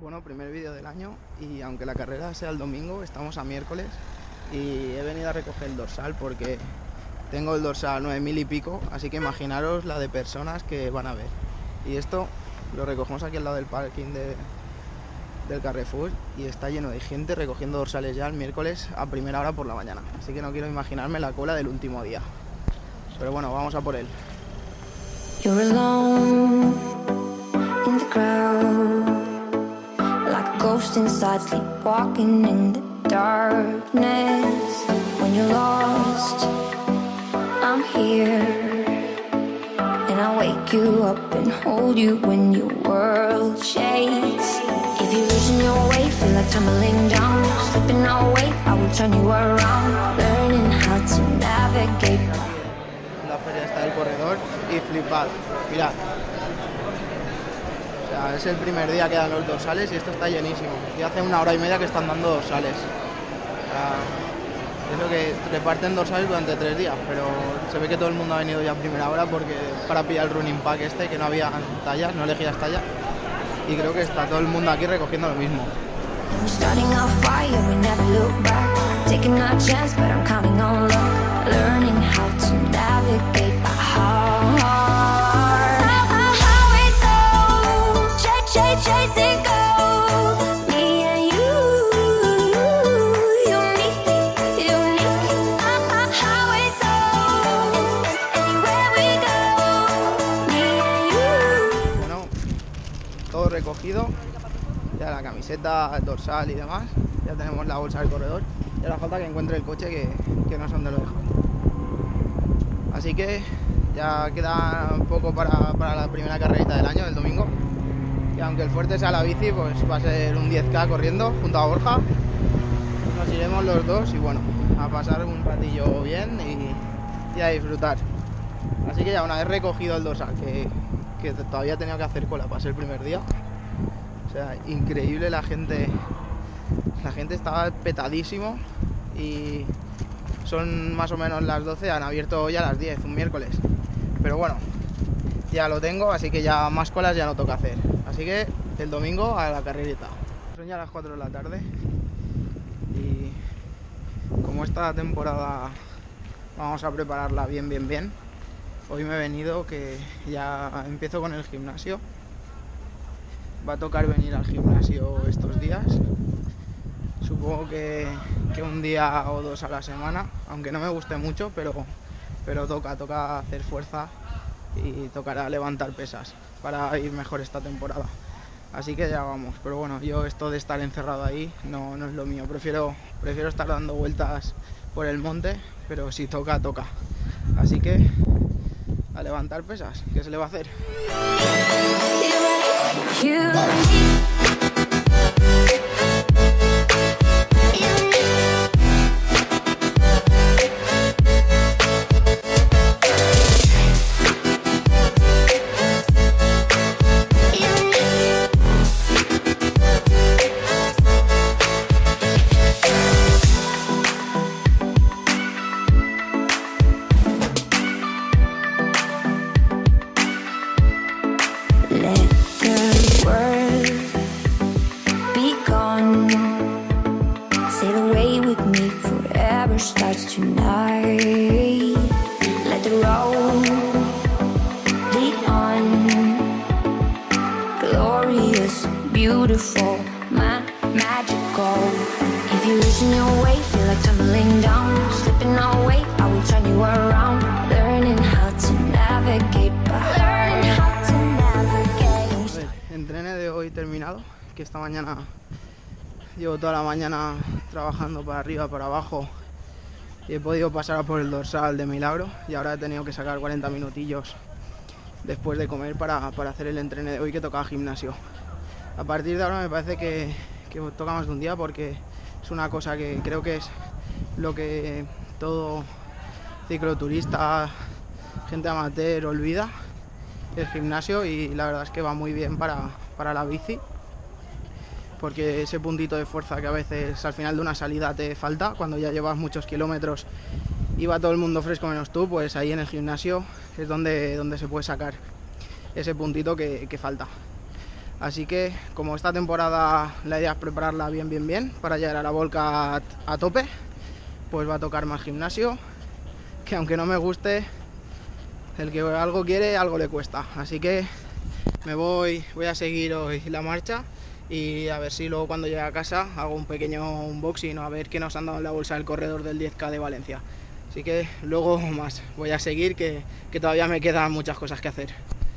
Bueno, primer vídeo del año y aunque la carrera sea el domingo, estamos a miércoles y he venido a recoger el dorsal porque tengo el dorsal 9000 y pico, así que imaginaros la de personas que van a ver. Y esto lo recogemos aquí al lado del parking del Carrefour y está lleno de gente recogiendo dorsales ya el miércoles a primera hora por la mañana. Así que no quiero imaginarme la cola del último día. Pero bueno, vamos a por él. You're alone in the crowd, like a ghost inside, sleepwalking in the darkness. When you're lost, I'm here, and I wake you up and hold you when your world shakes. If you're losing your way, feel like tumbling down, slipping away, I will turn you around, learning how to navigate. La feria está del corredor y flipad, mirad. O sea, es el primer día que dan los dorsales y esto está llenísimo. Y hace 1 hora y media que están dando dorsales. O sea, es lo que reparten dorsales durante 3 días, pero se ve que todo el mundo ha venido ya a primera hora porque para pillar el running pack este, que no había tallas, no elegías tallas. Y creo que está todo el mundo aquí recogiendo lo mismo. We're starting our fire, we never look back. Taking our chance, but I'm counting on luck. Learning how to navigate my heart. Highway soul, chase it go. Me and you, unique. Highway soul, anywhere we go. Me and you. Bueno, todo recogido. Ya la camiseta, el dorsal y demás. Ya tenemos la bolsa del corredor. Y ahora falta que encuentre el coche que no sé dónde lo dejo. Así que ya queda un poco para la primera carrerita del año, del domingo. Y aunque el fuerte sea la bici, pues va a ser un 10K corriendo junto a Borja. Nos iremos los dos y bueno, a pasar un ratillo bien y a disfrutar. Así que ya una vez recogido el dorsal, que todavía he tenido que hacer cola para ser el primer día. O sea, increíble la gente estaba petadísimo y son más o menos las 12, han abierto ya a las 10, un miércoles. Pero bueno, ya lo tengo, así que ya más colas ya no toca hacer. Así que el domingo a la carrerita. Son ya las 4 de la tarde y como esta temporada vamos a prepararla bien, hoy me he venido que ya empiezo con el gimnasio. Va a tocar venir al gimnasio estos días. Supongo que un día o 2 a la semana, aunque no me guste mucho, pero toca hacer fuerza y tocará levantar pesas para ir mejor esta temporada. Así que ya vamos, pero bueno, yo esto de estar encerrado ahí no es lo mío. Prefiero estar dando vueltas por el monte, pero si toca. Así que a levantar pesas, ¿qué se le va a hacer? Starts tonight. Let the road lead on. Glorious, beautiful, magical. If you're losing your way, feel like tumbling down, slipping away, I will turn you around. Learning how to navigate. Learning how to navigate. Entrené de hoy terminado, que esta mañana llevo toda la mañana trabajando para arriba, para abajo. Y he podido pasar a por el dorsal de milagro y ahora he tenido que sacar 40 minutillos después de comer para hacer el entreno de hoy que tocaba gimnasio. A partir de ahora me parece que toca más de un día porque es una cosa que creo que es lo que todo cicloturista, gente amateur olvida, el gimnasio, y la verdad es que va muy bien para la bici. Porque ese puntito de fuerza que a veces al final de una salida te falta, cuando ya llevas muchos kilómetros y va todo el mundo fresco menos tú, pues ahí en el gimnasio es donde se puede sacar ese puntito que falta. Así que como esta temporada la idea es prepararla bien para llegar a la Volca a tope, pues va a tocar más gimnasio, que aunque no me guste, el que algo quiere, algo le cuesta. Así que voy a seguir hoy la marcha y a ver si luego cuando llegue a casa hago un pequeño unboxing, a ver qué nos han dado en la bolsa del corredor del 10K de Valencia. Así que luego más, voy a seguir que todavía me quedan muchas cosas que hacer.